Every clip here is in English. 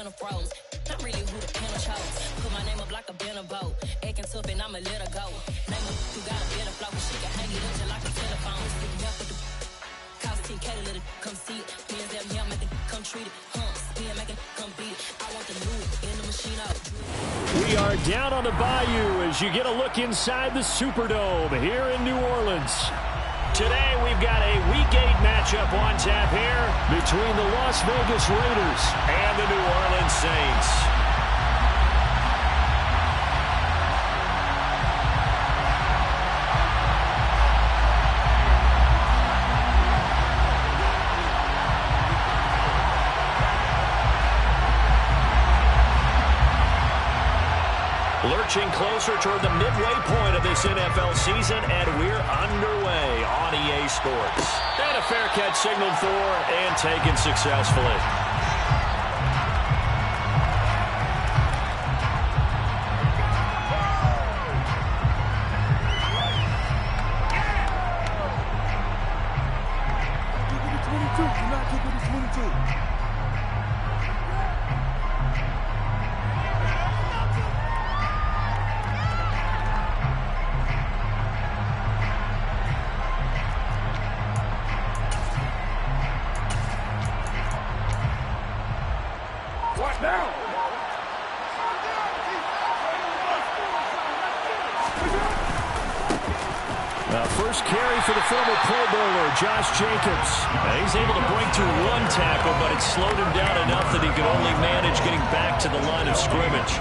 pen froze. I'm really who the pen chose. Put my name up like a banner boat. Acting tough and I'ma let her go. Name her who got a better flow. She can hang it up just like a telephone. Sticking up with the cost 10K to let it come see it. Me and them here make it come treat it. Spin make it come beat it. I want the new in the machine out. We are down on the Bayou as you get a look inside the Superdome here in New Orleans. Today we've got a Week 8 matchup on tap here between the Las Vegas Raiders and the New Orleans Saints. Lurching closer toward the midway point of this NFL season, and we're underway on EA Sports. And a fair catch signaled for and taken successfully. First carry for the former Pro Bowler, Josh Jacobs. He's able to break through one tackle, but it slowed him down enough that he could only manage getting back to the line of scrimmage.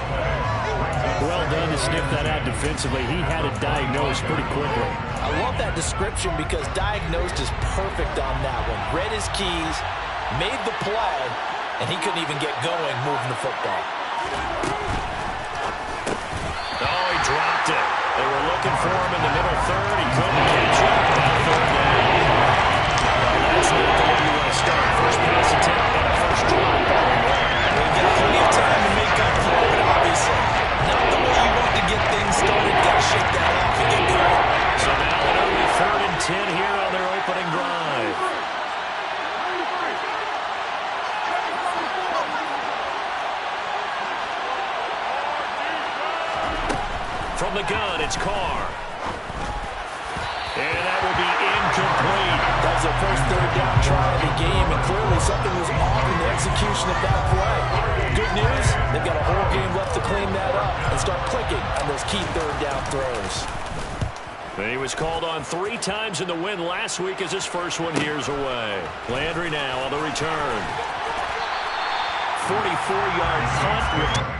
Well done to sniff that out defensively. He had it diagnosed pretty quickly. I love that description because diagnosed is perfect on that one. Read his keys, made the play, and he couldn't even get going moving the football. Oh, he dropped it. They were looking for him in the middle third. He couldn't catch it. Third down. Well, that's not the way you want to start. First pass attempt and a first drop. They've got plenty of time to make up for it, obviously. Not the way you want to get things started. Got to shake that off and get going. So now an early 3rd and 10 here on their opening drive. From the gun, it's Carr. And that will be incomplete. That was their first 3rd down try of the game, and clearly something was off in the execution of that play. Good news, they've got a whole game left to clean that up and start clicking on those key 3rd down throws. He was called on 3 times in the win last week as his first one here's away. Landry now on the return. 44-yard punt.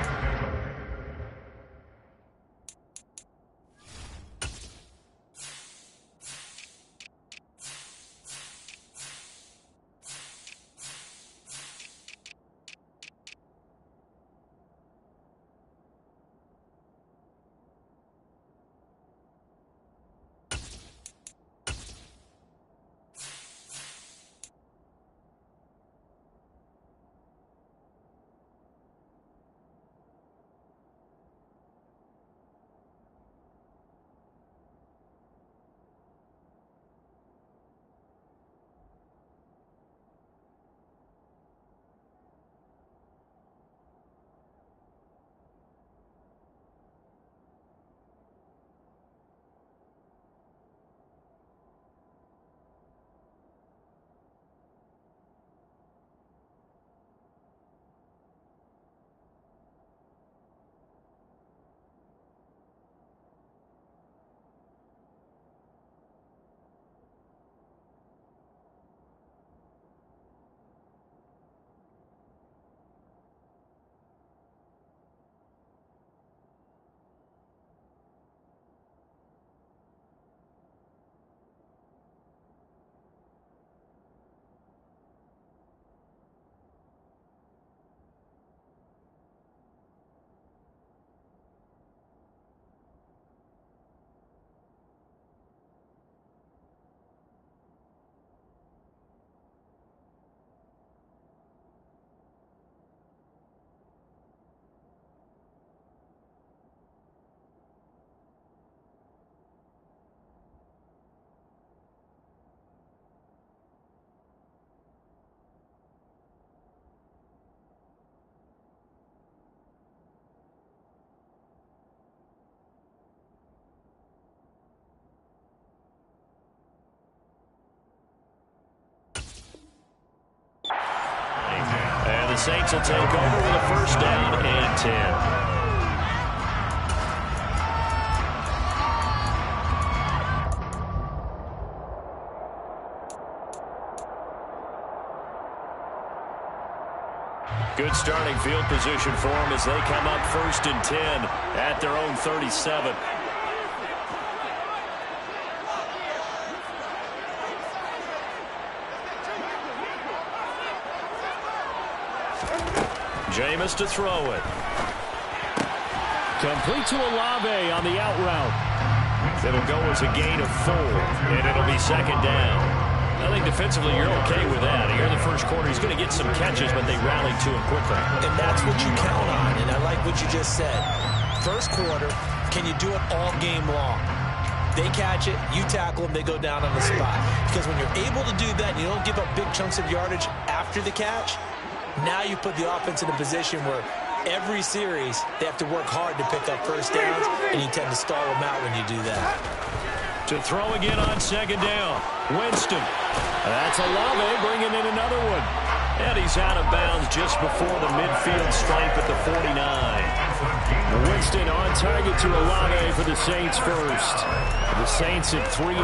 Saints will take over with a first down and 10. Good starting field position for them as they come up first and 10 at their own 37. Jameis to throw it. Complete to Olave on the out route. It'll go as a gain of 4, and it'll be second down. I think defensively you're okay with that. Here in the first quarter, he's going to get some catches, but they rallied to him quickly. And that's what you count on, and I like what you just said. First quarter, can you do it all game long? They catch it, you tackle them, they go down on the spot. Because when you're able to do that, and you don't give up big chunks of yardage after the catch, now you put the offense in a position where every series they have to work hard to pick up first downs, and you tend to stall them out when you do that. To throw again on second down. Winston. That's Olave bringing in another one. And he's out of bounds just before the midfield stripe at the 49. Winston on target to Olave for the Saints first. The Saints at 3-4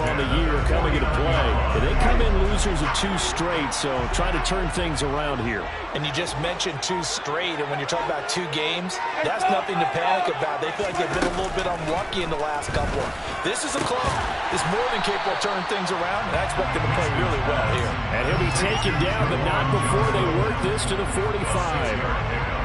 on the year coming into play. They come in losers of 2 straight, so try to turn things around here. And you just mentioned 2 straight, and when you're talking about 2 games, that's nothing to panic about. They feel like they've been a little bit unlucky in the last couple. This is a club that's more than capable of turning things around, and I expect them to play really well here. And he'll be taken down, but not before they work this to the 45.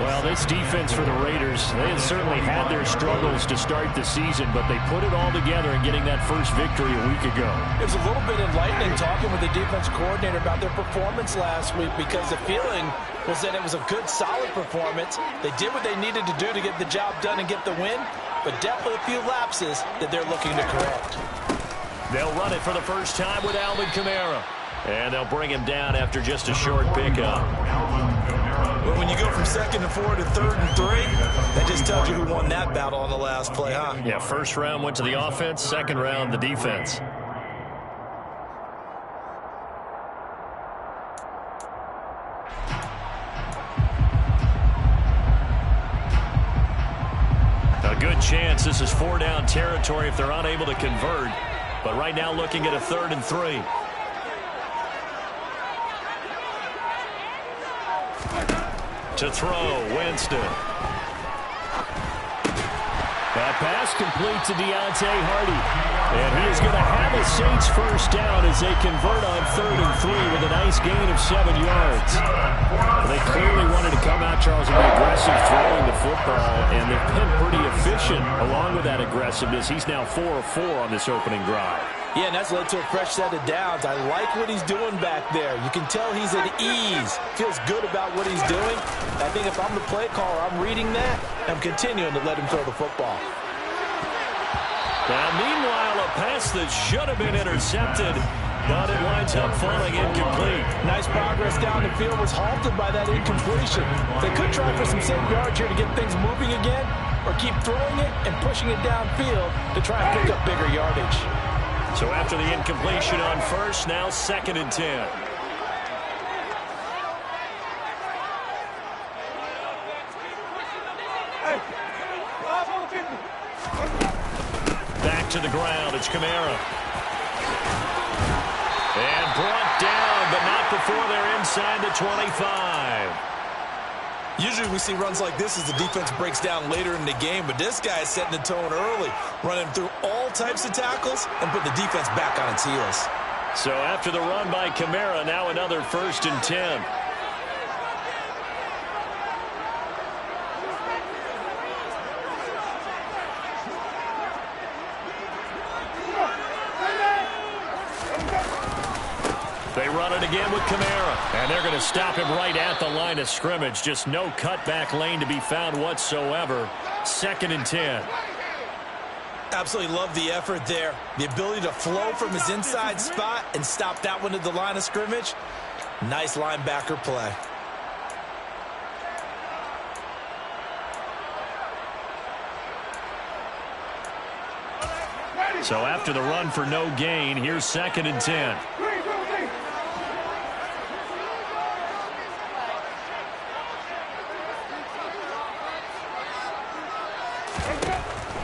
Well, this defense for the Raiders, they have certainly had their struggles to start the season, but they put it all together in getting that first victory a week ago. It was a little bit enlightening talking with the defense coordinator about their performance last week, because the feeling was that it was a good, solid performance. They did what they needed to do to get the job done and get the win, but definitely a few lapses that they're looking to correct. They'll run it for the first time with Alvin Kamara, and they'll bring him down after just a short pickup. But when you go from 2nd and 4 to 3rd and 3, that just tells you who won that battle on the last play, huh? Yeah, first round went to the offense, second round the defense. A good chance this is 4-down territory if they're unable to convert. But right now looking at a 3rd and 3. To throw, Winston. That pass complete to Deontay Hardy. And he is going to have a Saints first down as they convert on 3rd and 3 with a nice gain of 7 yards. They clearly wanted to come out, Charles, and be aggressive throwing the football, and they've been pretty efficient along with that aggressiveness. He's now 4 of 4 on this opening drive. Yeah, and that's led to a fresh set of downs. I like what he's doing back there. You can tell he's at ease. Feels good about what he's doing. I think if I'm the play caller, I'm reading that. I'm continuing to let him throw the football. Now, meanwhile, a pass that should have been intercepted, but it winds up falling incomplete. Nice progress down the field, was halted by that incompletion. They could try for some safe yards here to get things moving again, or keep throwing it and pushing it downfield to try and pick up bigger yardage. So after the incompletion on first, now 2nd and 10. Back to the ground, it's Kamara. And brought down, but not before they're inside the 25. Usually we see runs like this as the defense breaks down later in the game, but this guy is setting the tone early, running through all types of tackles and putting the defense back on its heels. So after the run by Kamara, now another 1st and 10. They run it again with Kamara, and they're going to stop him right at the line of scrimmage. Just no cutback lane to be found whatsoever. 2nd and 10. Absolutely love the effort there. The ability to flow from his inside spot and stop that one at the line of scrimmage. Nice linebacker play. So after the run for no gain, here's 2nd and 10.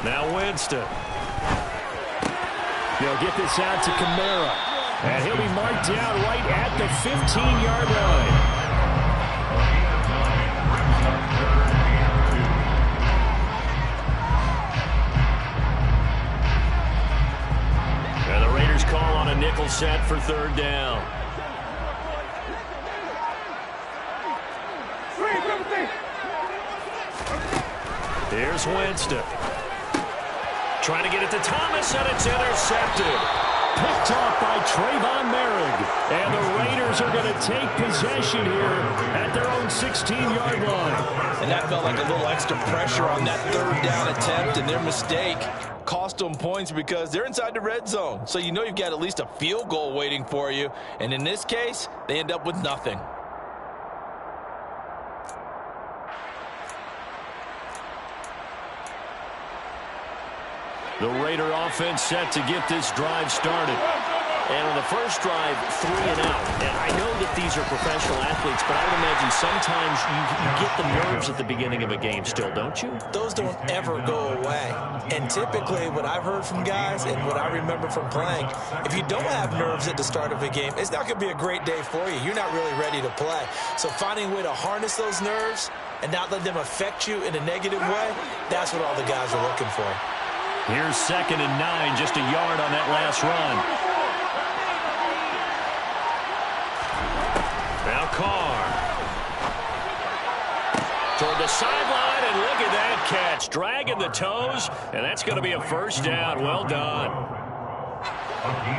Now Winston. They'll get this out to Kamara. And he'll be marked down right at the 15-yard line. And the Raiders call on a nickel set for third down. Here's Winston. Trying to get it to Thomas, and it's intercepted. Picked off by Trayvon Merrick. And the Raiders are going to take possession here at their own 16-yard line. And that felt like a little extra pressure on that third down attempt, and their mistake cost them points because they're inside the red zone. So you know you've got at least a field goal waiting for you. And in this case, they end up with nothing. The Raider offense set to get this drive started. And on the first drive, 3 and out. And I know that these are professional athletes, but I would imagine sometimes you get the nerves at the beginning of a game still, don't you? Those don't ever go away. And typically, what I've heard from guys and what I remember from playing, if you don't have nerves at the start of a game, it's not going to be a great day for you. You're not really ready to play. So finding a way to harness those nerves and not let them affect you in a negative way, that's what all the guys are looking for. Here's 2nd and 9, just a yard on that last run. Now Carr. Toward the sideline, and look at that catch. Dragging the toes, and that's going to be a first down. Well done.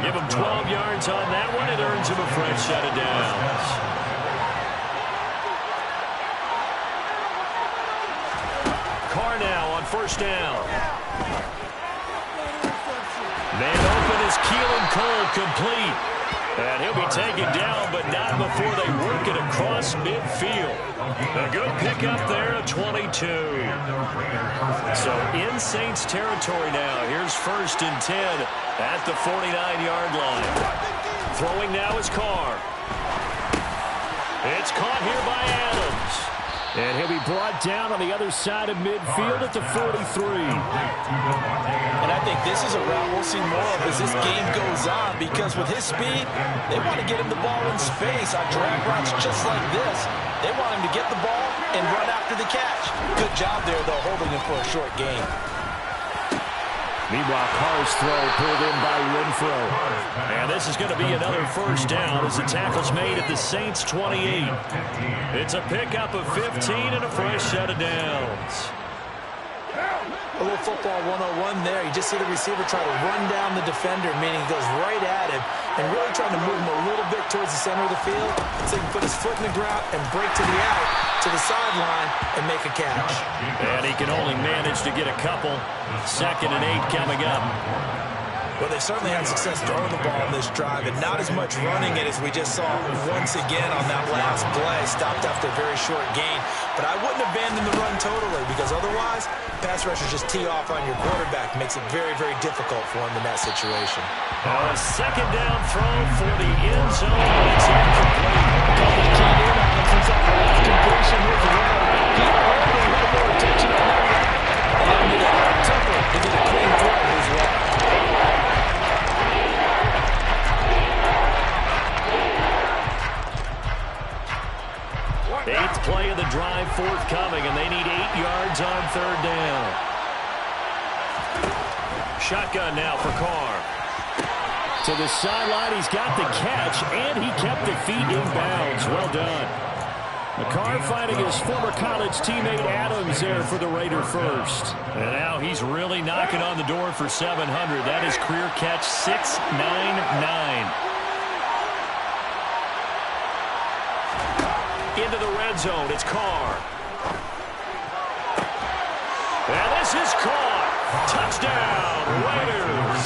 Give him 12 yards on that one. It earns him a fresh set of downs. Carr now on first down. Man open is Keelan Cole, complete. And he'll be taken down, but not before they work it across midfield. A good pickup there at 22. So in Saints territory now. Here's 1st and 10 at the 49-yard line. Throwing now is Carr. It's caught here by Adams. And he'll be brought down on the other side of midfield at the 43. And I think this is a route we'll see more of as this game goes on, because with his speed, they want to get him the ball in space on drag routes just like this. They want him to get the ball and run after the catch. Good job there, though, holding him for a short gain. Meanwhile, Carr's throw pulled in by Renfro. And this is going to be another first down as the tackle's made at the Saints' 28. It's a pickup of 15 and a fresh set of downs. A little football 101 there. You just see the receiver try to run down the defender, meaning he goes right at him and really trying to move him a little bit towards the center of the field so he can put his foot in the ground and break to the out, to the sideline, and make a catch. And he can only manage to get a couple. 2nd and 8 coming up. Well, they certainly had success throwing the ball on this drive and not as much running it as we just saw once again on that last play. Stopped after a very short gain. But I wouldn't abandon the run totally, because otherwise, pass rushers just tee off on your quarterback. Makes it very, very difficult for him in that situation. A 2nd down throw for the end zone. It's incomplete. Double keyed in on him since that last completion. Here's the runner. He already had more attention on that route. And he had a temper to get a clean throw as well. 8th play of the drive forthcoming, and they need 8 yards on third down. Shotgun now for Carr. To the sideline, he's got the catch, and he kept the feet in bounds. Well done. Carr finding his former college teammate Adams there for the Raider first. And now he's really knocking on the door for 700. That is career catch 699. Into the red zone, it's Carr. And this is caught. Touchdown, Raiders.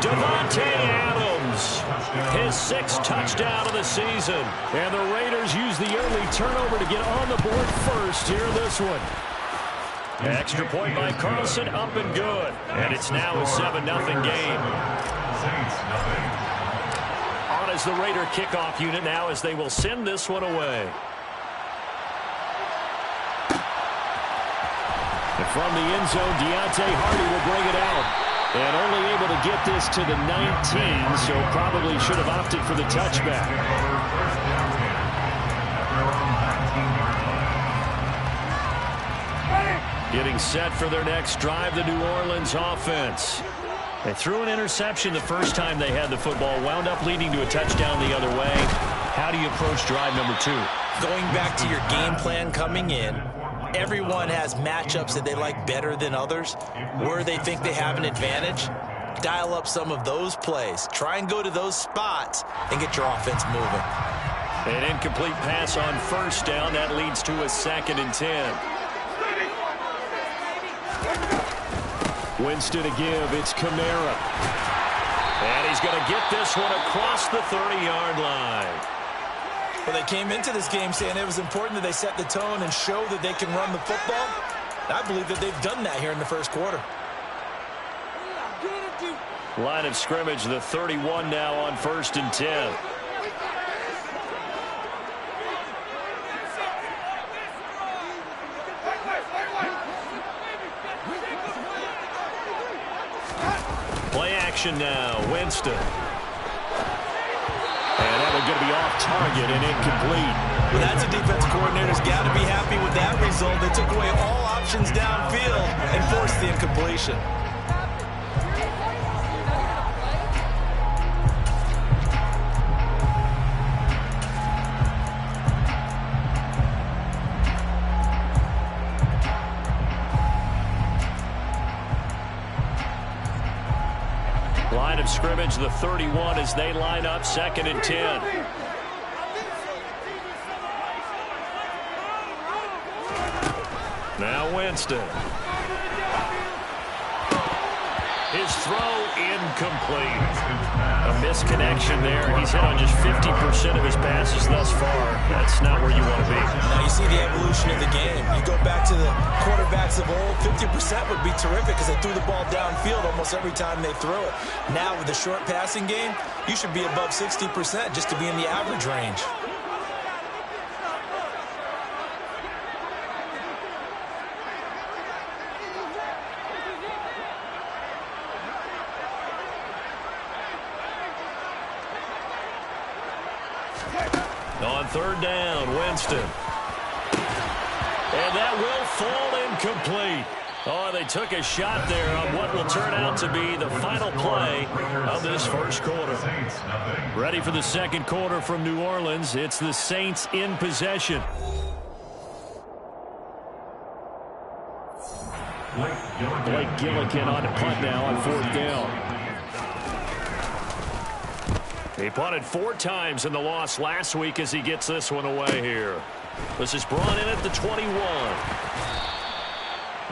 Davante Adams, his 6th touchdown of the season. And the Raiders use the early turnover to get on the board first here in this one. Extra point by Carlson, up and good. And it's now a 7-0 game. On as the Raider kickoff unit now as they will send this one away. And from the end zone, Deontay Hardy will bring it out. And only able to get this to the 19, so probably should have opted for the touchback. Getting set for their next drive, the New Orleans offense. They threw an interception the first time they had the football, wound up leading to a touchdown the other way. How do you approach drive number 2? Going back to your game plan coming in, everyone has matchups that they like better than others, where they think they have an advantage. Dial up some of those plays. Try and go to those spots and get your offense moving. An incomplete pass on first down. That leads to a 2nd and 10. Winston to give. It's Kamara. And he's going to get this one across the 30-yard line. Well, they came into this game saying it was important that they set the tone and show that they can run the football. I believe that they've done that here in the first quarter. Line of scrimmage, the 31 now on 1st and 10. Play action now, Winston. And that one going to be off target and incomplete. Well, that's a defense coordinator's got to be happy with that result. They took away all options downfield and forced the incompletion. Line of scrimmage, the 31 as they line up, 2nd and 10. Now Winston. His throw incomplete. A misconnection there. He's hit on just 50% of his passes thus far. That's not where you want to be. Now you see the evolution of the game. You go back to the quarterbacks of old, 50% would be terrific because they threw the ball downfield almost every time they threw it. Now with the short passing game, you should be above 60% just to be in the average range. On 3rd down, Winston. And that will fall incomplete. Oh, they took a shot there on what will turn out to be the final play of this first quarter. Ready for the second quarter from New Orleans. It's the Saints in possession. Blake Gillikin on the punt now on 4th down. He punted 4 times in the loss last week as he gets this one away here. This is brought in at the 21.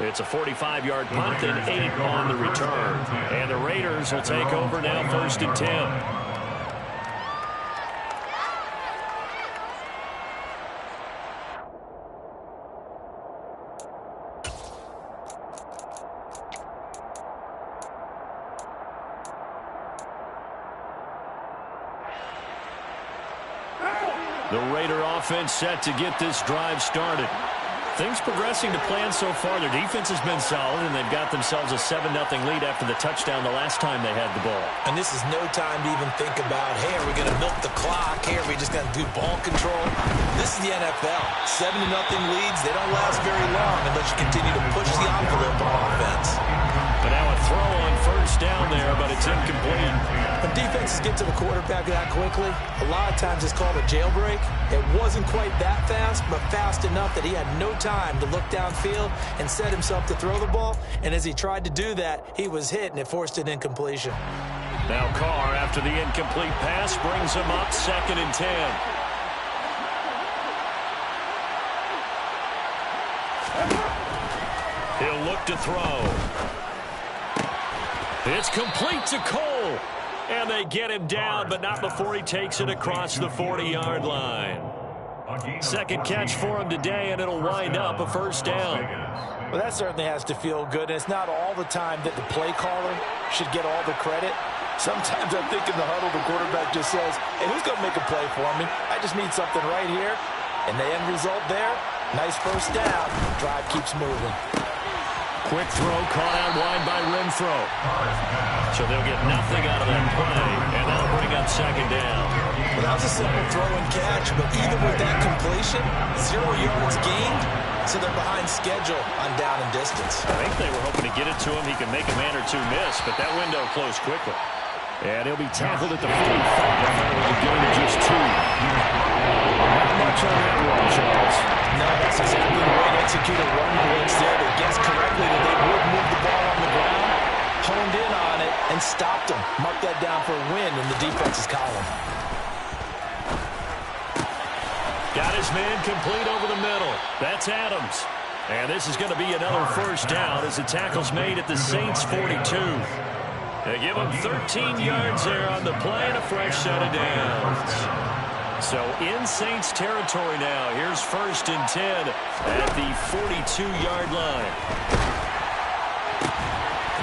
It's a 45-yard punt and 8 on the return. And the Raiders will take over now 1st and 10. The Raider offense set to get this drive started. Things progressing to plan so far. Their defense has been solid, and they've got themselves a 7-0 lead after the touchdown the last time they had the ball. And this is no time to even think about, hey, are we going to milk the clock? Hey, are we just going to do ball control? This is the NFL. 7-0 leads, they don't last very long unless you continue to push the envelope on offense. But now a throw on 1st down there, but it's incomplete. When defenses get to the quarterback that quickly, a lot of times it's called a jailbreak. It wasn't quite that fast, but fast enough that he had no time to look downfield and set himself to throw the ball. And as he tried to do that, he was hit, and it forced an incompletion. Now Carr, after the incomplete pass, brings him up 2nd and 10. He'll look to throw. It's complete to Cole. And they get him down, but not before he takes it across the 40-yard line. Second catch for him today, and it'll wind up a 1st down. Well, that certainly has to feel good. And it's not all the time that the play caller should get all the credit. Sometimes I think in the huddle, the quarterback just says, hey, who's going to make a play for me? I just need something right here. And the end result there, nice 1st down. Drive keeps moving. Quick throw caught out wide by Renfro. So they'll get nothing out of that play, and that'll bring up second down. Well, that was a simple throw and catch, but even with that completion, 0 yards gained, so they're behind schedule on down and distance. I think they were hoping to get it to him. He could make a man or two miss, but that window closed quickly. And he'll be tackled at the 45, with a gain of just 2. Not much on that one, Charles. No, that's exactly the way to execute a run blitz there. They guessed correctly that they would move the ball on the ground, honed in on it, and stopped them. Mark that down for a win in the defense's column. Got his man complete over the middle. That's Adams. And this is going to be another first down as the tackle's made at the Saints' 42. They give him 13 yards there on the play and a fresh set of downs. So in Saints territory now. Here's 1st and 10 at the 42-yard line.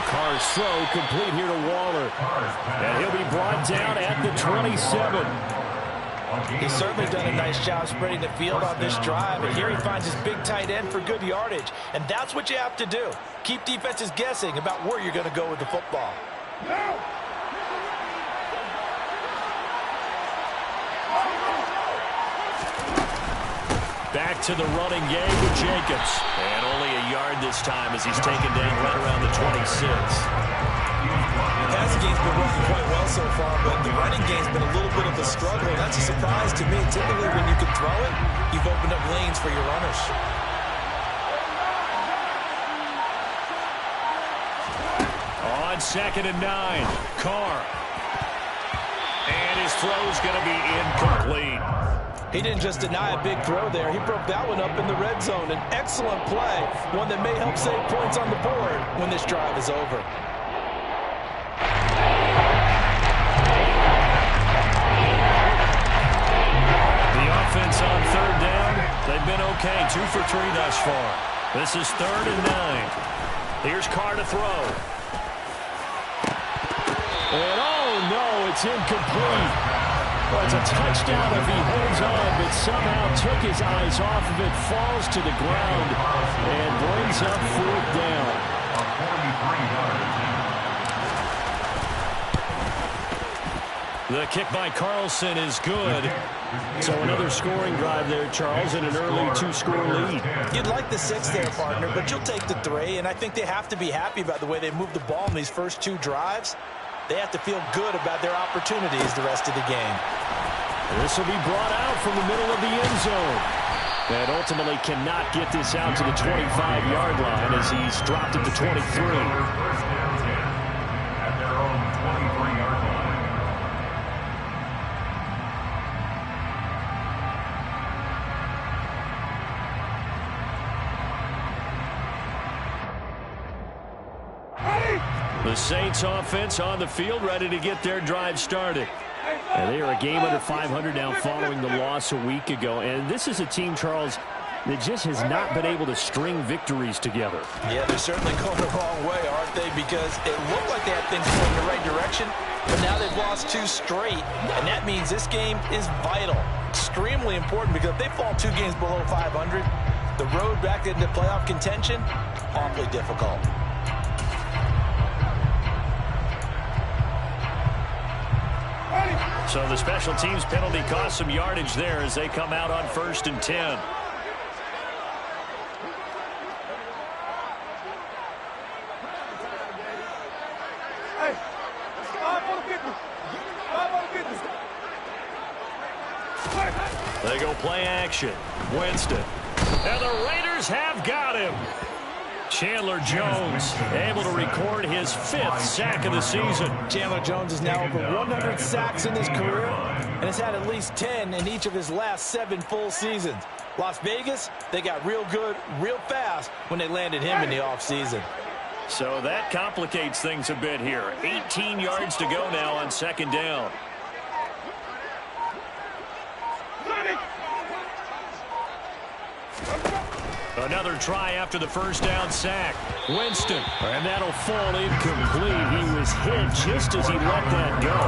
Carr's throw complete here to Waller. And he'll be brought down at the 27. He's certainly done a nice job spreading the field on this drive, and here he finds his big tight end for good yardage. And that's what you have to do. Keep defenses guessing about where you're going to go with the football. Back to the running game with Jacobs. And only a yard this time as he's taken down right around the 26. The passing game's been working quite well so far, but the running game's been a little bit of a struggle. That's a surprise to me. Typically, when you can throw it, you've opened up lanes for your runners. On 2nd and 9, Carr. And his throw's going to be incomplete. He didn't just deny a big throw there. He broke that one up in the red zone. An excellent play, one that may help save points on the board when this drive is over. The offense on 3rd down, they've been okay. 2 for 3 thus far. This is 3rd and 9. Here's Carr to throw. And oh no, it's incomplete. Well, it's a touchdown if he holds on, but somehow took his eyes off of it, falls to the ground, and brings up 4th down. The kick by Carlson is good. So another scoring drive there, Charles, and an early 2-score lead. You'd like the 6 there, partner, but you'll take the 3, and I think they have to be happy about the way they moved the ball in these first 2 drives. They have to feel good about their opportunities the rest of the game. This will be brought out from the middle of the end zone. And ultimately cannot get this out to the 25-yard line as he's dropped at the 23. The Saints offense on the field, ready to get their drive started. And they are a game under 500 now following the loss a week ago. And this is a team, Charles, that just has not been able to string victories together. Yeah, they're certainly going the wrong way, aren't they? Because it looked like they had things going in the right direction, but now they've lost 2 straight. And that means this game is vital, extremely important, because if they fall 2 games below 500, the road back into playoff contention, awfully difficult. So the special teams penalty cost some yardage there as they come out on 1st and 10. They go play action. Winston. And the Raiders have got him. Chandler Jones able to record his 5th sack of the season. Chandler Jones is now over 100 sacks in his career and has had at least 10 in each of his last 7 full seasons. Las Vegas, they got real good, real fast when they landed him in the offseason. So that complicates things a bit here. 18 yards to go now on 2nd down. Another try after the 1st down sack. Winston, and that'll fall incomplete. He was hit just as he let that go.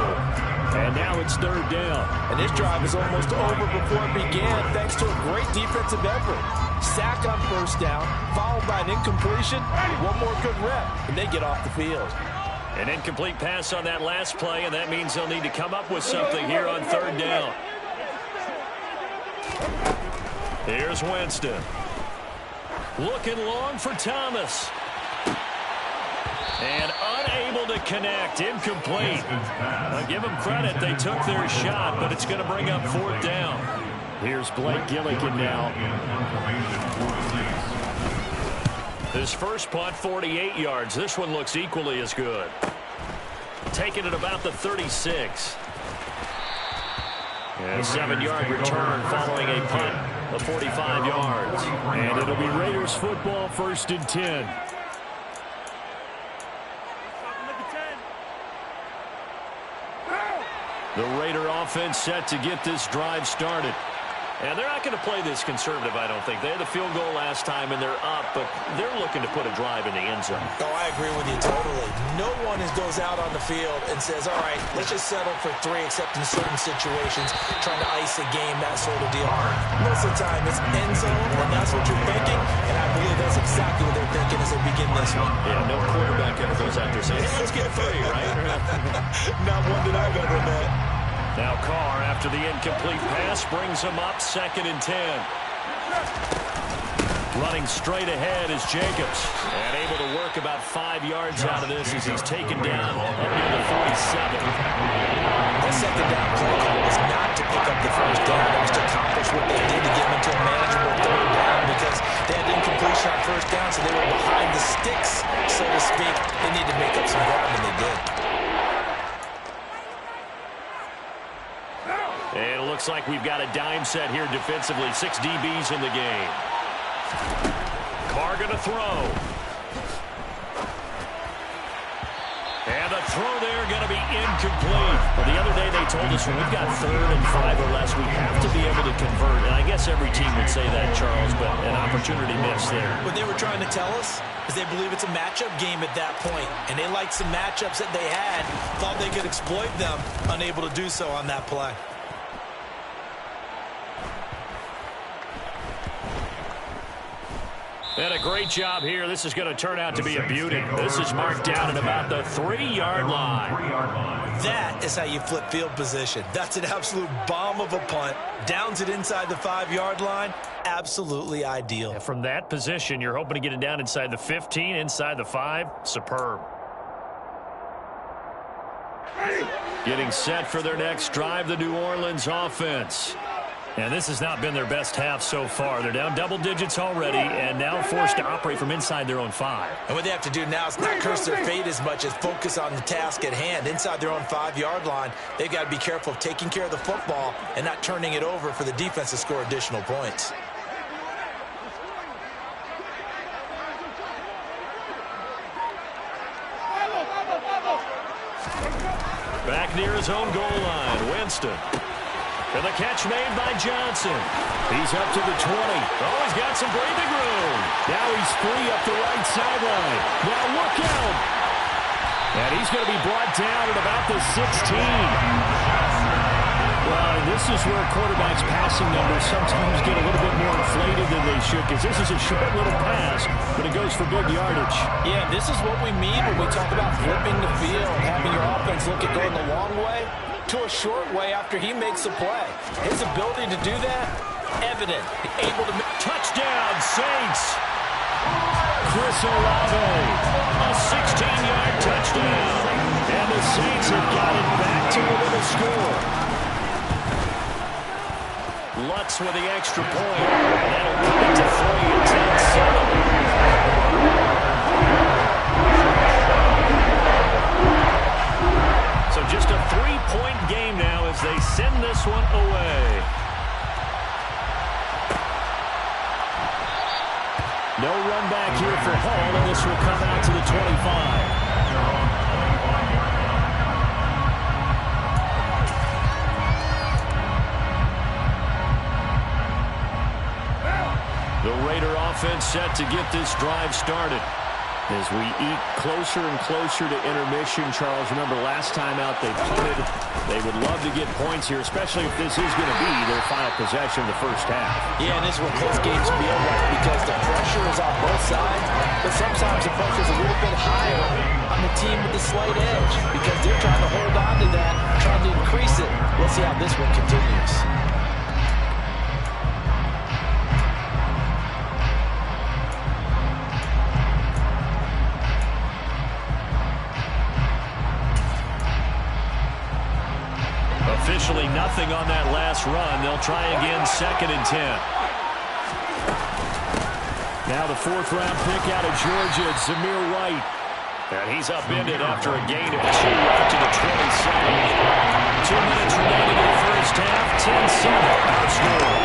And now it's 3rd down. And this drive is almost over before it began, thanks to a great defensive effort. Sack on first down, followed by an incompletion, one more good rep, and they get off the field. An incomplete pass on that last play, and that means they'll need to come up with something here on third down. Here's Winston. Looking long for Thomas. And unable to connect. Incomplete. I'll give them credit. They took their shot, but it's going to bring up fourth down. Here's Blake Gillikin now. His first punt, 48 yards. This one looks equally as good. Taking it about the 36. And a 7-yard return following a punt of 45 yards. And it'll be Raiders football, 1st and 10. The Raider offense set to get this drive started. And they're not going to play this conservative, I don't think. They had the field goal last time, and they're up, but they're looking to put a drive in the end zone. Oh, I agree with you totally. No one goes out on the field and says, all right, let's just settle for 3, except in certain situations, trying to ice a game, that sort of deal. Most of the time, it's end zone, and that's what you're thinking, and I believe that's exactly what they're thinking as they begin this one. Yeah, no quarterback ever goes out there saying, hey, let's get 3, right? Not one that I've ever met. Now Carr, after the incomplete pass, brings him up 2nd and 10. Running straight ahead is Jacobs. And able to work about 5 yards out of this as he's taken down up near the 47. That second down play call was not to pick up the first down. It was to accomplish what they did to get them into a manageable third down because they had incompletion on first down, so they were behind the sticks, so to speak. They needed to make up some ground, and they did. And it looks like we've got a dime set here defensively. 6 DBs in the game. Carr going to throw. And the throw there going to be incomplete. Well, the other day they told us when we've got 3rd and 5 or less, we have to be able to convert. And I guess every team would say that, Charles, but an opportunity missed there. What they were trying to tell us is they believe it's a matchup game at that point. And they liked some matchups that they had, thought they could exploit them, unable to do so on that play. And a great job here. This is going to turn out to be a beauty. This is marked down at about the 3-yard line. That is how you flip field position. That's an absolute bomb of a punt. Downs it inside the 5-yard line. Absolutely ideal. And from that position, you're hoping to get it down inside the 15, inside the 5. Superb. Getting set for their next drive, the New Orleans offense. And this has not been their best half so far. They're down double digits already and now forced to operate from inside their own 5. And what they have to do now is not curse their fate as much as focus on the task at hand. Inside their own 5-yard line, they've got to be careful of taking care of the football and not turning it over for the defense to score additional points. Back near his own goal line, Winston. And the catch made by Johnson. He's up to the 20. Oh, he's got some breathing room. Now he's free up the right sideline. Now look out. And he's going to be brought down at about the 16. Well, this is where quarterbacks' passing numbers sometimes get a little bit more inflated than they should, because this is a short little pass, but it goes for big yardage. Yeah, this is what we mean when we talk about flipping the field, having your offense look at going the long way to a short way after he makes a play. His ability to do that, evident. Able to make touchdown, Saints. Chris Olave, a 16-yard touchdown. And the Saints have got it back to within a score. Lutz with the extra point. And that'll cut it to 3 and 10-7. So just a 3-point game now as they send this one away. No run back here for Hall, and this will come out to the 25. The Raider offense set to get this drive started. As we eat closer and closer to intermission, Charles, remember last time out they punted. They would love to get points here, especially if this is going to be their final possession of the first half. Yeah, and this is what close games feel like because the pressure is on both sides, but sometimes the pressure is a little bit higher on the team with the slight edge because they're trying to hold on to that, trying to increase it. Let's see how this one continues. Officially nothing on that last run. They'll try again, 2nd and 10. Now the 4th-round pick out of Georgia, Zamir White. And he's upended after a gain of 2 out to the 27. 2 minutes remaining in the first half. 10-7 our score.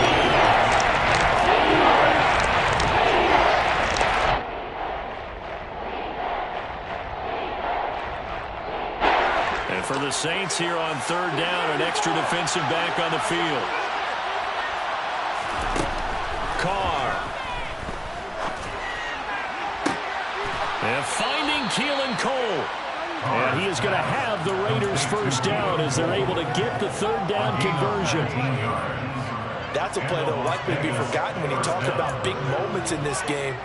For the Saints here on 3rd down, an extra defensive back on the field. Carr. And finding Keelan Cole. And he is going to have the Raiders first down as they're able to get the 3rd down conversion. That's a play that will likely be forgotten when you talk about big moments in this game.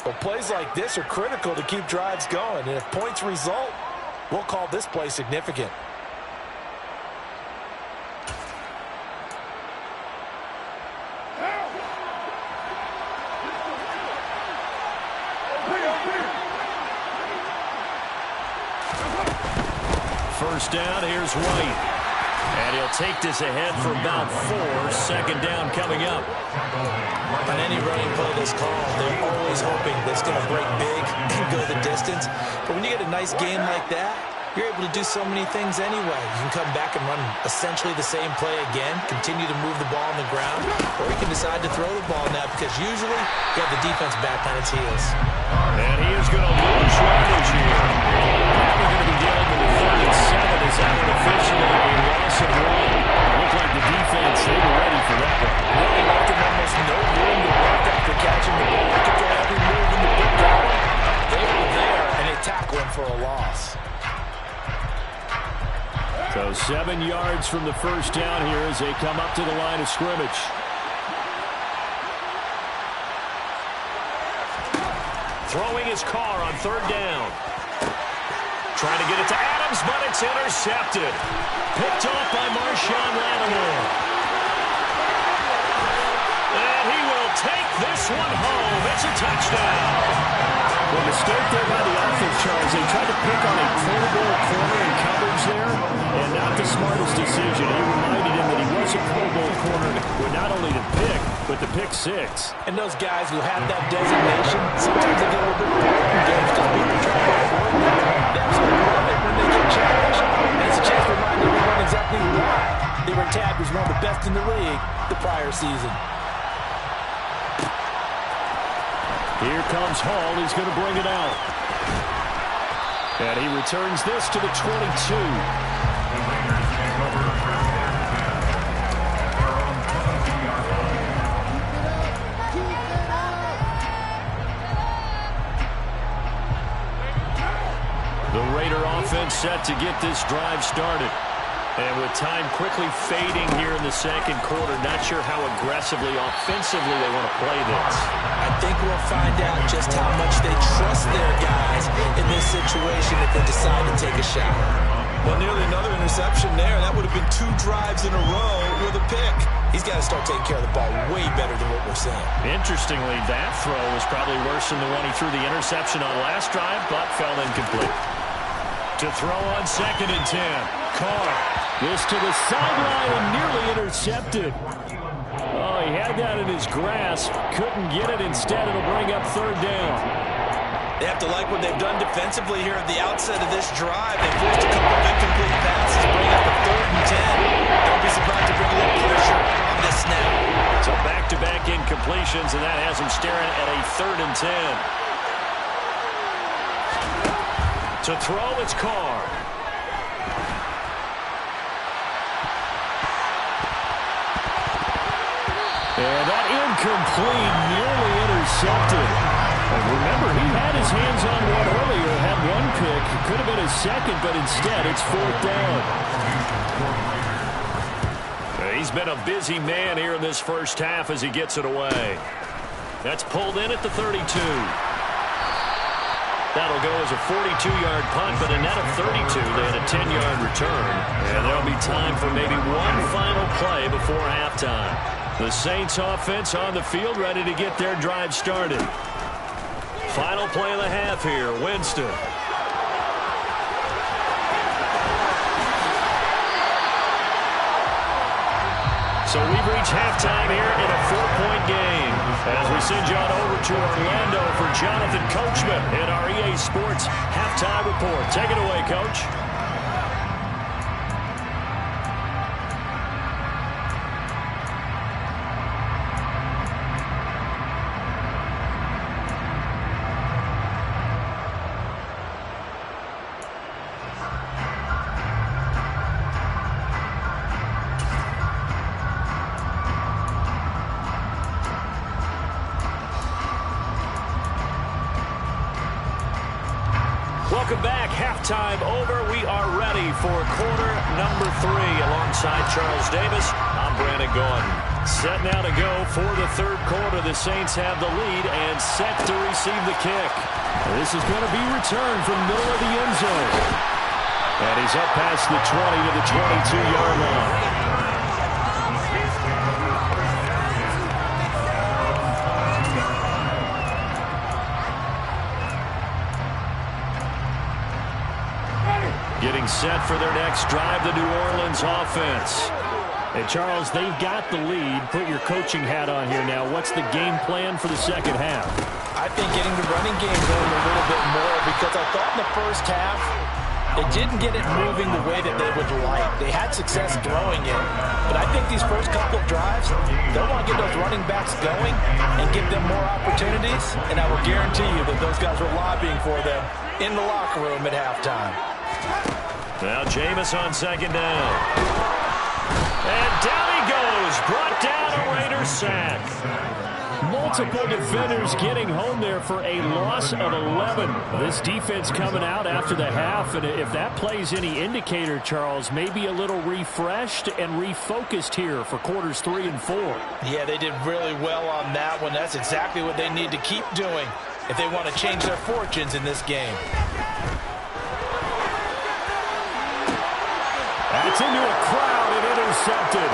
But plays like this are critical to keep drives going. And if points result, we'll call this play significant. First down, here's White. And he'll take this ahead for about 4. 2nd down coming up. On any running play this call, they're always hoping that it's going to break big and go the distance. But when you get a nice game like that, you're able to do so many things anyway. You can come back and run essentially the same play again, continue to move the ball on the ground, or you can decide to throw the ball now because usually you have the defense back on its heels. And he is going to lose yardage here. Now we're going to be dealing with a 3rd and 7 as that one officially a loss of 1. It looked like the defense, they were ready for that one. Really left him almost no room to work after catching the ball. Look at their every move in the big guy. They were there, and they tackle him for a loss. So 7 yards from the first down here as they come up to the line of scrimmage. Throwing his Carr on 3rd down. Trying to get it to Adams, but it's intercepted. Picked off by Marshawn Lattimore. And he will take this one home. It's a touchdown. Well, mistake there by the offense, Charles. They tried to pick on a Pro Bowl corner in coverage there, and not the smartest decision. He reminded him that he was a Pro Bowl corner with not only the pick, but the pick 6. And those guys who have that designation, sometimes they get a little bit bored in games because people try to avoid them. They absolutely love it when they get challenged. And it's a chance to remind everyone exactly why they were tagged as one of the best in the league the prior season. Here comes Hall. He's going to bring it out. And he returns this to the 22. The Raider offense set to get this drive started. And with time quickly fading here in the 2nd quarter, not sure how aggressively, offensively they want to play this. I think we'll find out just how much they trust their guys in this situation if they decide to take a shot. Well, nearly another interception there. That would have been 2 drives in a row with a pick. He's got to start taking care of the ball way better than what we're seeing. Interestingly, that throw was probably worse than the one he threw the interception on last drive, but fell incomplete. To throw on 2nd and 10. Carr. This to the sideline and nearly intercepted. Oh, he had that in his grasp. Couldn't get it. Instead, it'll bring up 3rd down. They have to like what they've done defensively here at the outset of this drive. They forced a couple of incomplete passes, bring up a 3rd and 10. Don't be surprised to bring a little pressure on this snap. So back-to-back incompletions, and that has them staring at a 3rd and 10. To throw, it's Carr. And that incomplete, nearly intercepted. And remember, he had his hands on one earlier, had one pick. It could have been his second, but instead it's 4th down. He's been a busy man here in this first half as he gets it away. That's pulled in at the 32. That'll go as a 42-yard punt, but a net of 32. They had a 10-yard return. And there'll be time for maybe one final play before halftime. The Saints offense on the field, ready to get their drive started. Final play of the half here, Winston. So we've reached halftime here in a 4-point game. As we send you on over to Orlando for Jonathan Coachman in our EA Sports Halftime Report. Take it away, Coach. Welcome back. Halftime over. We are ready for quarter number 3. Alongside Charles Davis, I'm Brandon Gordon. Set now to go for the third quarter. The Saints have the lead and set to receive the kick. This is going to be returned from the middle of the end zone. And he's up past the 20 to the 22-yard line. Getting set for their next drive, the New Orleans offense. Hey, Charles, they've got the lead. Put your coaching hat on here now. What's the game plan for the second half? I think getting the running game going a little bit more, because I thought in the first half they didn't get it moving the way that they would like. They had success throwing it, but I think these first couple of drives, they'll want to get those running backs going and give them more opportunities, and I will guarantee you that those guys were lobbying for them in the locker room at halftime. Now Jameis on second down. And down he goes. Brought down a Raiders sack. Multiple defenders getting home there for a loss of 11. This defense coming out after the half, and if that plays any indicator, Charles, maybe a little refreshed and refocused here for quarters 3 and 4. Yeah, they did really well on that one. That's exactly what they need to keep doing if they want to change their fortunes in this game. That's into a crowd and intercepted.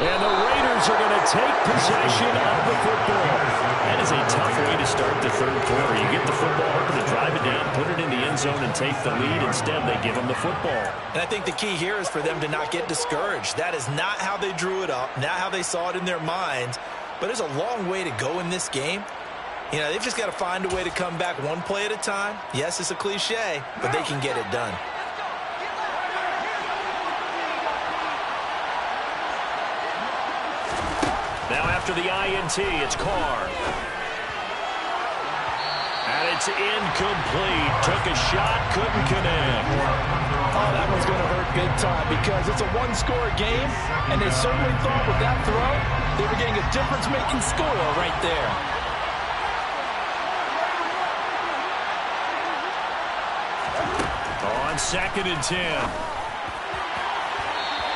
And the Raiders are going to take possession of the football. That is a tough way to start the third quarter. You get the football over to drive it down, put it in the end zone, and take the lead. Instead, they give them the football. And I think the key here is for them to not get discouraged. That is not how they drew it up, not how they saw it in their minds. But there's a long way to go in this game. You know, they've just got to find a way to come back one play at a time. Yes, it's a cliche, but they can get it done. Now after the INT, it's Carr. And it's incomplete. Took a shot, couldn't connect. Oh, that one's going to hurt big time because it's a one-score game, and they certainly thought with that throw they were getting a difference-making score right there. On second and 10.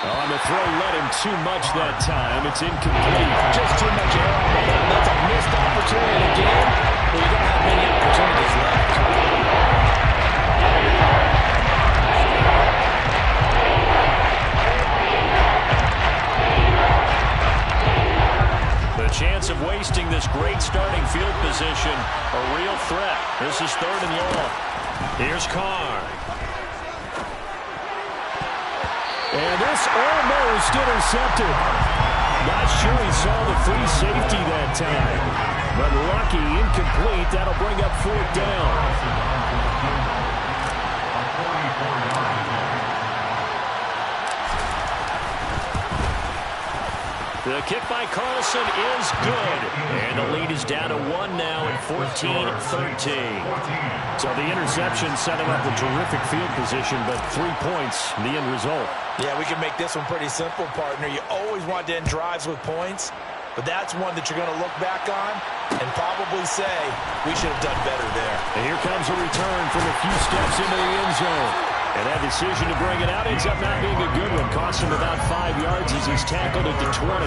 On the throw, led him too much that time. It's incomplete. Just too much error. That's a missed opportunity in the game where you don't have many opportunities left. The chance of wasting this great starting field position, a real threat. This is third and long. Here's Carr. And this almost intercepted. Not sure he saw the free safety that time. But lucky, incomplete. That'll bring up fourth down. The kick by Carlson is good. And the lead is down to 1 now at 14-13. So the interception setting up a terrific field position, but 3 points, the end result. Yeah, we can make this one pretty simple, partner. You always want to end drives with points. but that's one that you're going to look back on and probably say, we should have done better there. And here comes a return from a few steps into the end zone. And that decision to bring it out ends up not being a good one. Cost him about 5 yards as he's tackled at the 20.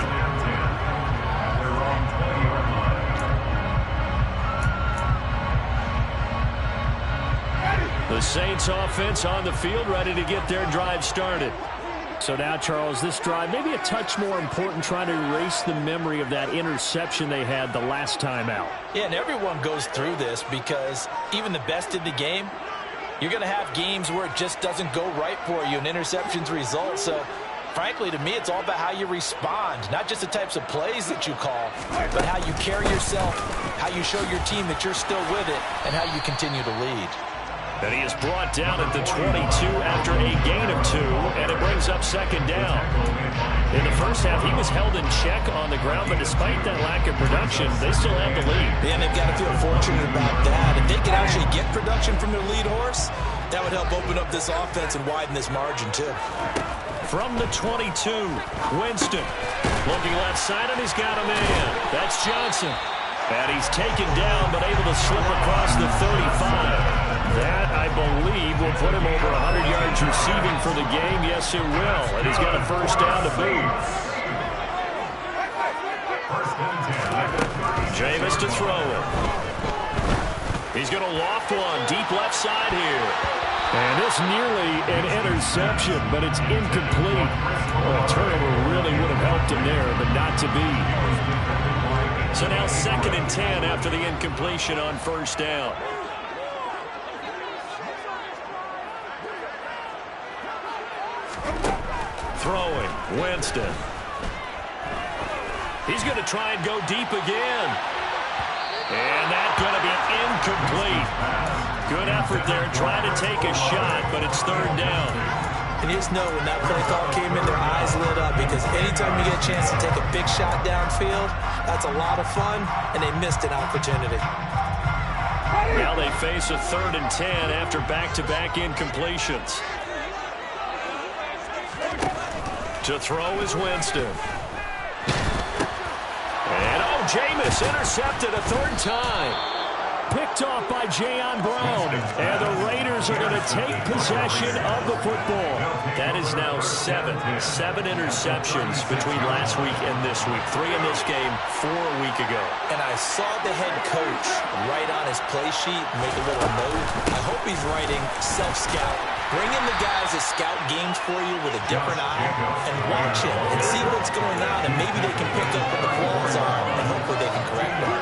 The Saints offense on the field, ready to get their drive started. So now, Charles, this drive maybe a touch more important, trying to erase the memory of that interception they had the last time out. Yeah, and everyone goes through this because even the best in the game, you're going to have games where it just doesn't go right for you and interceptions result. So, frankly, to me, it's all about how you respond, not just the types of plays that you call, but how you carry yourself, how you show your team that you're still with it, and how you continue to lead. And he is brought down at the 22 after a gain of 2, and it brings up second down. In the first half, he was held in check on the ground, but despite that lack of production, they still have the lead. Yeah, and they've got to feel fortunate about that. If they could actually get production from their lead horse, that would help open up this offense and widen this margin, too. From the 22, Winston. Looking left side, and he's got a man. That's Johnson. And he's taken down, but able to slip across the 35. That, I believe, will put him over 100 yards receiving for the game. Yes, it will. And he's got a first down to boot. Jameis to throw it. He's going to loft one deep left side here. And this nearly an interception, but it's incomplete. Well, a turnover really would have helped him there, but not to be. So now 2nd and 10 after the incompletion on first down. Throwing, Winston. He's going to try and go deep again. And that's going to be incomplete. Good effort there, trying to take a shot, but it's 3rd down. And you just know when that play call came in, their eyes lit up, because anytime you get a chance to take a big shot downfield, that's a lot of fun, and they missed an opportunity. Now they face a 3rd and 10 after back-to-back incompletions. To throw is Winston. And, Jameis intercepted a 3rd time. Picked off by Jayon Brown. And the Raiders are going to take possession of the football. That is now 7 interceptions between last week and this week. 3 in this game, 4 a week ago. And I saw the head coach write on his play sheet, make a little note. I hope he's writing self-scout. Bring in the guys that scout games for you with a different eye and watch it and see what's going on, and maybe they can pick up what the flaws are, and hopefully they can correct them.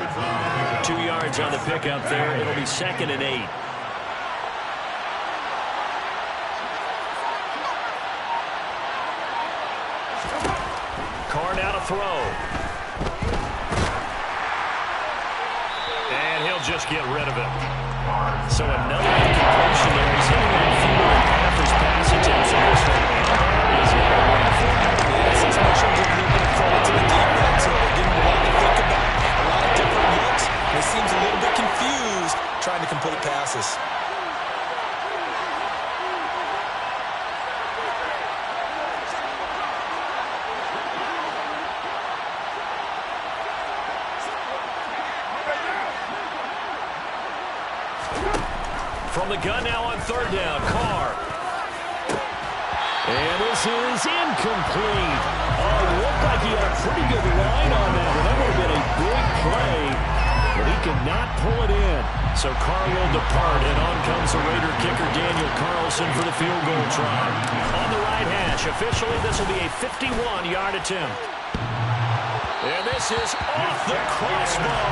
2 yards on the pickup there. It'll be 2nd and 8. Carr now to throw. And he'll just get rid of it. So another incompletion there. He's hitting on fewer than half his pass attempts in this one. Since Mitchell's a little bit of credit to the defense, so they give him a lot to think about, a lot of different looks. He seems a little bit confused trying to complete passes. From the gun now on 3rd down, Carr. And this is incomplete. Oh, it looked like he had a pretty good line on that. That would have been a big play, but he could not pull it in. So Carr will depart, and on comes the Raider kicker, Daniel Carlson, for the field goal try. On the right hash, officially this will be a 51-yard attempt. And this is off the crossbar.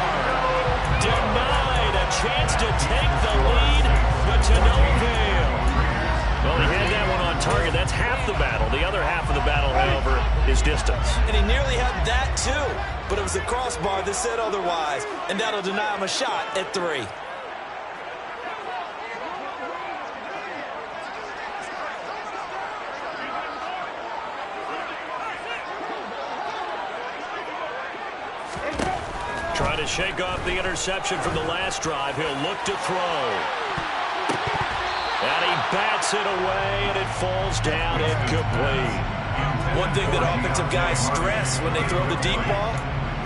Denied a chance to take the lead, but to no avail. Well, he had that one on target. That's half the battle. The other half of the battle, however, is distance. And he nearly had that, too. But it was the crossbar that said otherwise, and that'll deny him a shot at 3. Trying to shake off the interception from the last drive. He'll look to throw. And he bats it away, and it falls down incomplete. One thing that offensive guys stress when they throw the deep ball,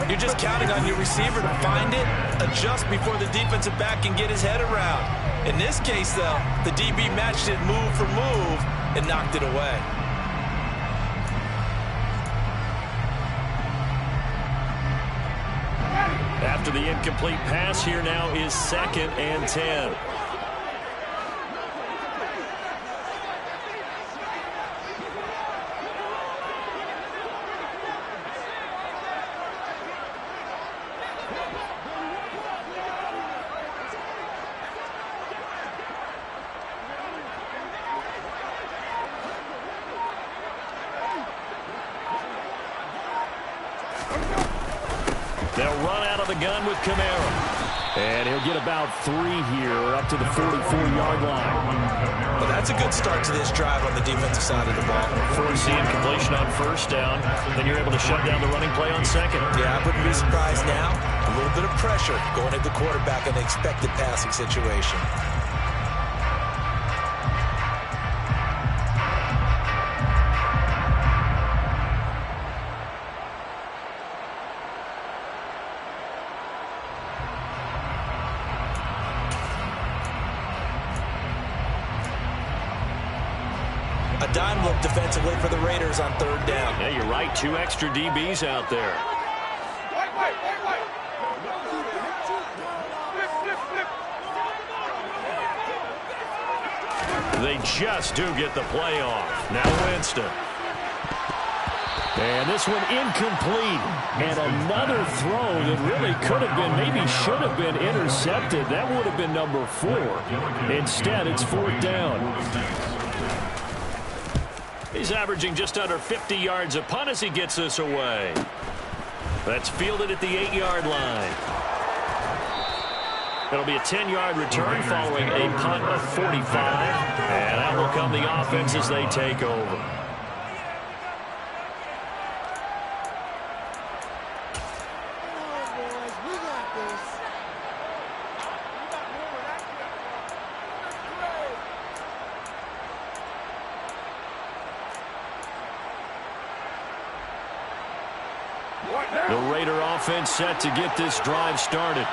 You're just counting on your receiver to find it, adjust before the defensive back can get his head around. In this case, though, the DB matched it move for move and knocked it away. After the incomplete pass, here now is 2nd and 10. They'll run out of the gun with KML. And he'll get about 3 here up to the 44-yard line. Well, that's a good start to this drive on the defensive side of the ball. Forcing completion on 1st down, then you're able to shut down the running play on 2nd. Yeah, I wouldn't be surprised now. A little bit of pressure going at the quarterback in an expected passing situation. A dime look defensively for the Raiders on 3rd down. Yeah, you're right. 2 extra DBs out there. They just do get the play off. Now Winston. And this one incomplete. And another throw that really could have been, maybe should have been intercepted. That would have been number 4. Instead, it's 4th down. He's averaging just under 50 yards a punt as he gets this away. That's fielded at the 8-yard line. It'll be a 10-yard return following a punt of 45. And out will come the offense as they take over. The Raider offense set to get this drive started.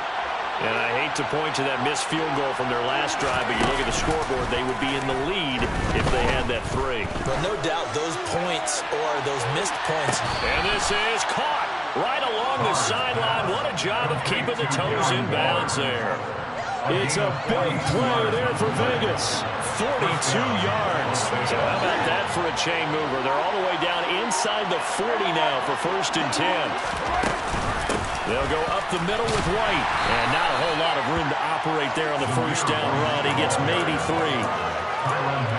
And I hate to point to that missed field goal from their last drive, but you look at the scoreboard, they would be in the lead if they had that 3. Well, no doubt those points or those missed points. And this is caught right along the sideline. What a job of keeping the toes in bounds there. It's a big play there for Vegas. 42 yards. So how about that for a chain mover? They're all the way down inside the 40 now for 1st and 10. They'll go up the middle with White. And not a whole lot of room to operate there on the 1st down run. He gets maybe 3.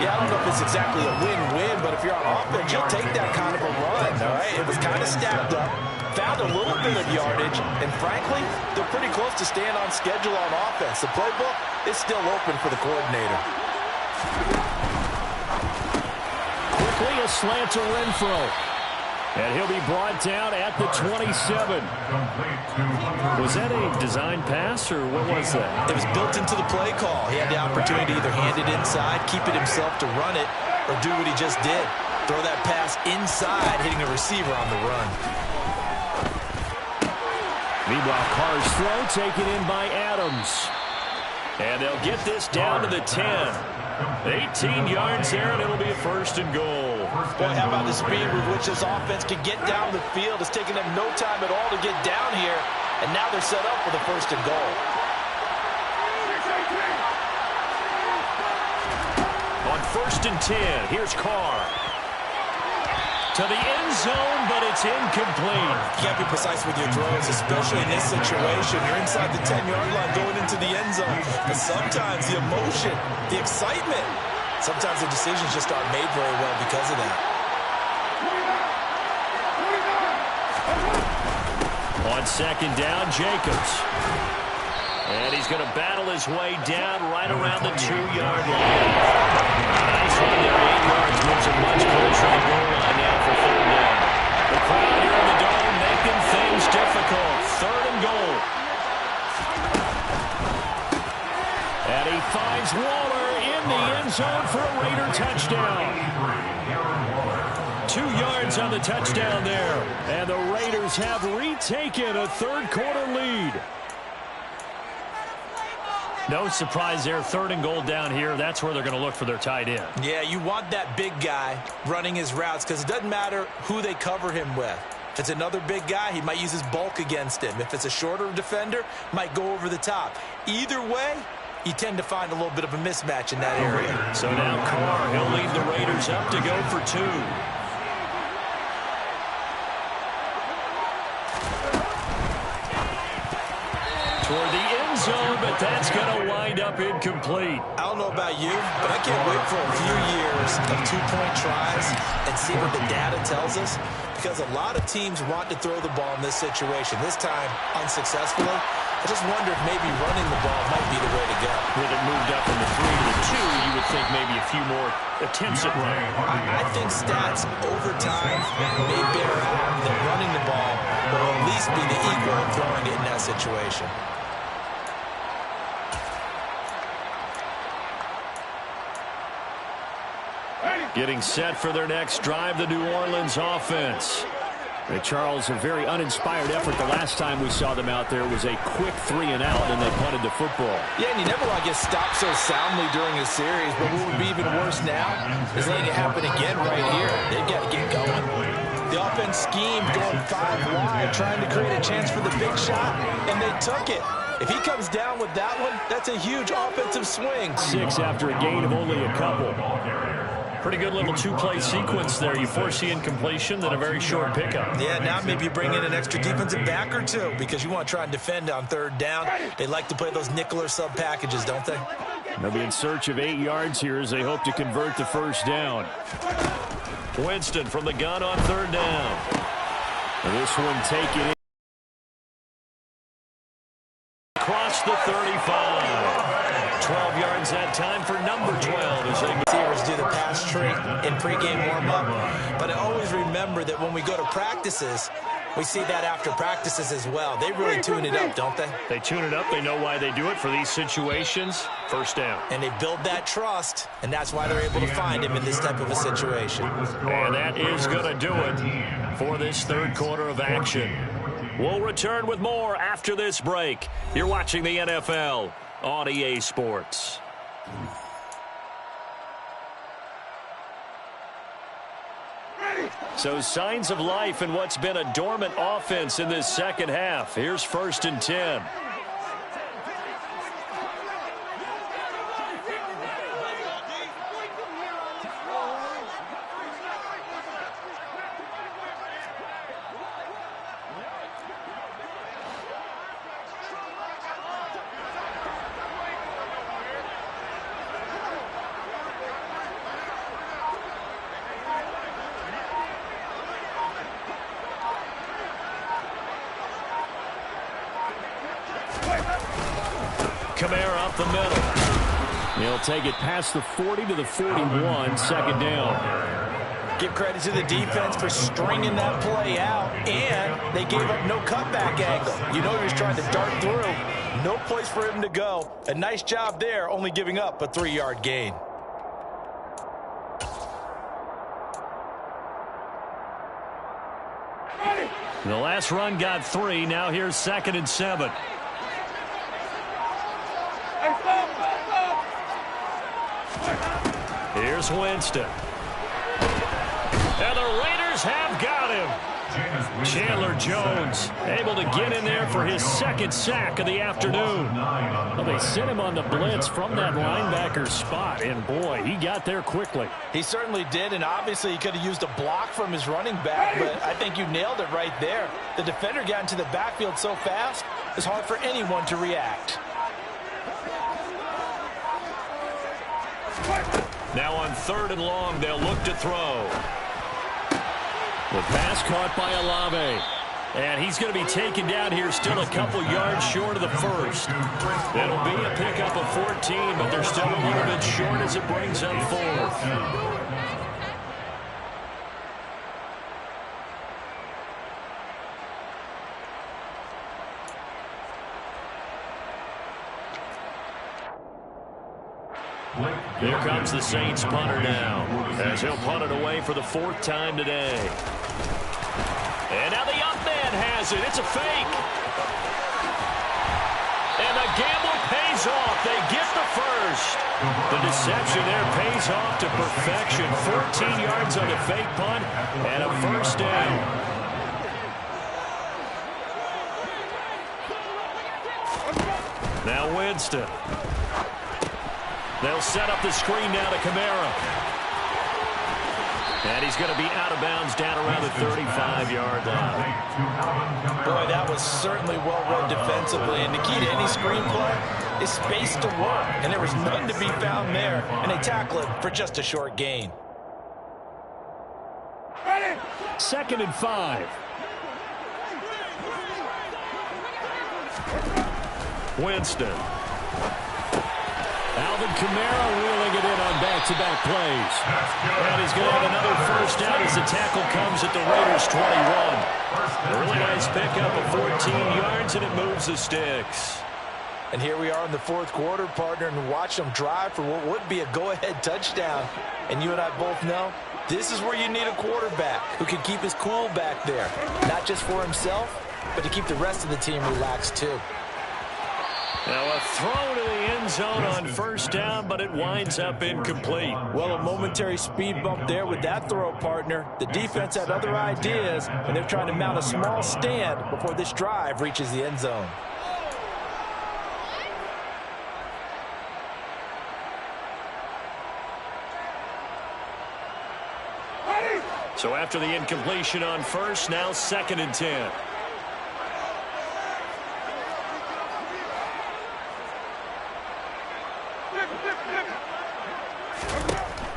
Yeah, I don't know if it's exactly a win-win, but if you're on offense, you'll take that kind of a run, all right? It was kind of stacked up, found a little bit of yardage, and frankly, they're pretty close to staying on schedule on offense. The playbook is still open for the coordinator. Quickly a slant to Renfro. And he'll be brought down at the 27. Was that a design pass, or what was that? It was built into the play call. He had the opportunity to either hand it inside, keep it himself to run it, or do what he just did. Throw that pass inside, hitting a receiver on the run. Meanwhile, Carr's throw taken in by Adams. And they'll get this down to the 10. 18 yards there, and it'll be a 1st and goal. Boy, how about the speed with which this offense can get down the field? It's taken them no time at all to get down here, and now they're set up for the 1st and goal. On 1st and 10, here's Carr. To the end zone, but it's incomplete. You can't be precise with your throws, especially in this situation. You're inside the 10-yard line going into the end zone. But sometimes the emotion, the excitement, sometimes the decisions just aren't made very well because of that. On 2nd down, Jacobs. And he's going to battle his way down right around the 2-yard line. Nice run there, 8 yards, moves him much closer to the goal line now for 3rd down. The crowd here in the dome making things difficult. 3rd and goal. And he finds Waller in the end zone for a Raider touchdown. 2 yards on the touchdown there. And the Raiders have retaken a third-quarter lead. No surprise there. 3rd and goal down here. That's where they're going to look for their tight end. Yeah, you want that big guy running his routes because it doesn't matter who they cover him with. If it's another big guy, he might use his bulk against him. If it's a shorter defender, might go over the top. Either way, you tend to find a little bit of a mismatch in that area. So now Carr, he'll lead the Raiders up to go for 2. Toward the end zone, but that's going to wind up incomplete. I don't know about you, but I can't wait for a few years of 2-point tries and see what the data tells us, because a lot of teams want to throw the ball in this situation. This time, unsuccessfully. I just wonder if maybe running the ball might be the way to go. With it moved up from the 3 to the 2, you would think maybe a few more attempts at running. I think stats over time may bear out that running the ball will at least be the equal of throwing it in that situation. Getting set for their next drive, the New Orleans offense. Hey, Charles, a very uninspired effort the last time we saw them out there was a quick 3-and-out, and they punted the football. Yeah, and you never want to get stopped so soundly during a series, but what would be even worse now is letting it happen again right here. They've got to get going. The offense schemed going 5 wide, trying to create a chance for the big shot, and they took it. If he comes down with that one, that's a huge offensive swing. 6 after a gain of only a couple. Pretty good little 2-play sequence there. You force the incompletion, then a very short pickup. Yeah, now maybe you bring in an extra defensive back or 2 because you want to try and defend on 3rd down. They like to play those nickel or sub packages, don't they? They'll be in search of 8 yards here as they hope to convert the first down. Winston from the gun on 3rd down. And this one taken in. Across the 35. 12 yards that time for number 12 as they receivers do the pass tree in pregame warm-up. But I always remember that when we go to practices, we see that after practices as well. They really tune it up, don't they? They tune it up. They know why they do it for these situations. First down. And they build that trust, and that's why they're able to find him in this type of a situation. And that is going to do it for this 3rd quarter of action. We'll return with more after this break. You're watching the NFL on EA Sports. So signs of life in what's been a dormant offense in this second half. Here's 1st and 10. Kamara up the middle. He'll take it past the 40 to the 41, 2nd down. Give credit to the defense for stringing that play out, and they gave up no cutback angle. You know he was trying to dart through. No place for him to go. A nice job there, only giving up a 3-yard gain. The last run got 3. Now here's 2nd and 7. Here's Winston. And the Raiders have got him. Chandler Jones able to get in there for his 2nd sack of the afternoon. Well, they sent him on the blitz from that linebacker spot, and boy, he got there quickly. He certainly did, and obviously he could have used a block from his running back, but I think you nailed it right there. The defender got into the backfield so fast, it's hard for anyone to react. Now on 3rd and long, they'll look to throw. The pass caught by Olave. And he's going to be taken down here still a couple yards short of the first. It'll be a pickup of 14, but they're still a little bit short as it brings up 4th. Here comes the Saints punter now, as he'll punt it away for the 4th time today. And now the up man has it. It's a fake. And the gamble pays off. They get the first. The deception there pays off to perfection. 14 yards on the fake punt and a first down. Now Winston. They'll set up the screen now to Kamara. And he's going to be out of bounds down around the 35-yard line. Boy, that was certainly well read defensively. And the key to any screenplay is space to work. And there was none to be found there. And they tackle it for just a short gain. 2nd and 5. Winston. Alvin Kamara wheeling it in on back-to-back plays. And he's going to have another first down as the tackle comes at the Raiders' 21. A really nice pickup of 14 yards, and it moves the sticks. And here we are in the 4th quarter, partner, and watch them drive for what would be a go-ahead touchdown. And you and I both know this is where you need a quarterback who can keep his cool back there. Not just for himself, but to keep the rest of the team relaxed too. Now a throw to the end zone on first down, but it winds up incomplete. Well, a momentary speed bump there with that throw, partner. The defense had other ideas, and they're trying to mount a small stand before this drive reaches the end zone. So after the incompletion on first, now 2nd and 10.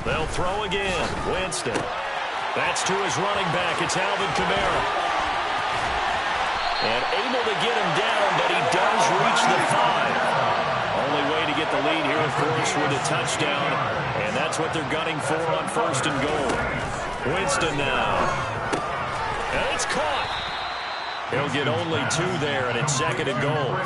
They'll throw again. Winston. That's to his running back. It's Alvin Kamara. And able to get him down, but he does reach the 5. Only way to get the lead here, of course, with a touchdown. And that's what they're gunning for on 1st and goal. Winston now. And it's caught. He'll get only 2 there, and it's 2nd and goal.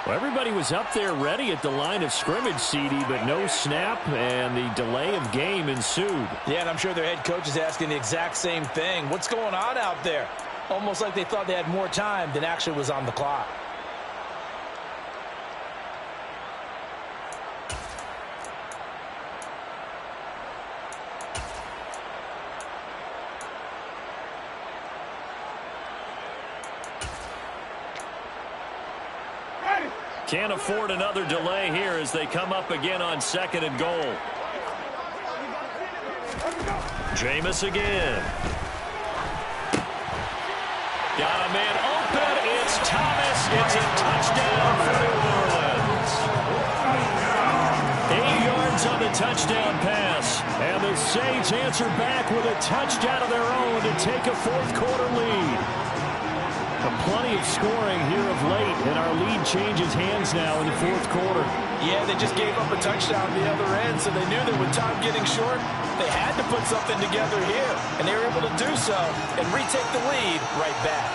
Well, everybody was up there ready at the line of scrimmage, CD, but no snap, and the delay of game ensued. Yeah, and I'm sure their head coach is asking the exact same thing. What's going on out there? Almost like they thought they had more time than actually was on the clock. Can't afford another delay here as they come up again on 2nd and goal. Jameis again. Got a man open. It's Thomas. It's a touchdown for New Orleans. 8 yards on the touchdown pass. And the Saints answer back with a touchdown of their own to take a 4th quarter lead. Plenty of scoring here of late, and our lead changes hands now in the 4th quarter. Yeah, they just gave up a touchdown on the other end, so they knew that with time getting short, they had to put something together here, and they were able to do so and retake the lead right back.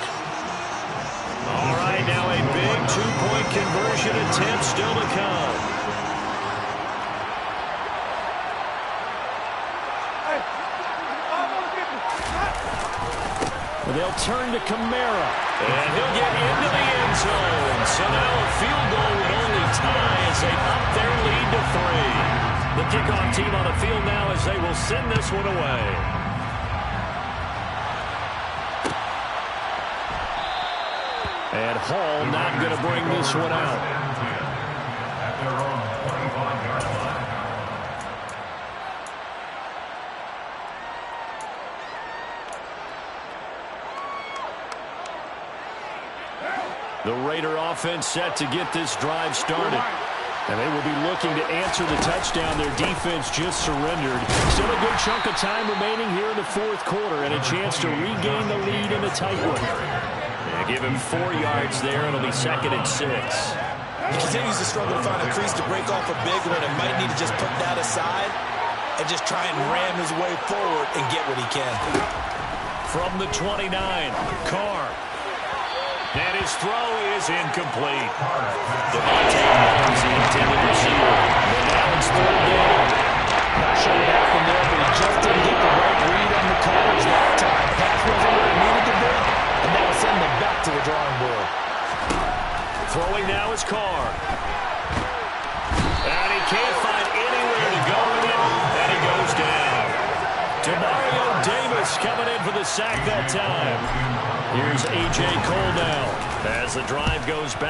All right, now a big 2-point conversion attempt still to come. They'll turn to Kamara. And he'll get into the end zone. So now a field goal would only tie as they up their lead to 3. The kickoff team on the field now as they will send this one away. And Hall not going to bring this one out. The Raider offense set to get this drive started. And they will be looking to answer the touchdown their defense just surrendered. Still a good chunk of time remaining here in the fourth quarter and a chance to regain the lead in a tight one. Yeah, give him 4 yards there. It'll be 2nd and 6. He continues to struggle to find a crease to break off a big one and might need to just put that aside and just try and ram his way forward and get what he can. From the 29, Carr. And his throw is incomplete. Devontae Adams, the intended receiver. And now it's 3rd down. Not sure what happened there, but he just didn't get the right read on the coverage that time. Pass wasn't where it needed to be, and now send them back to the drawing board. Throwing now is Carr. And he can't find anywhere to go with it, and he goes down. Dimez coming in for the sack that time. Here's A.J. Cole now as the drive goes back.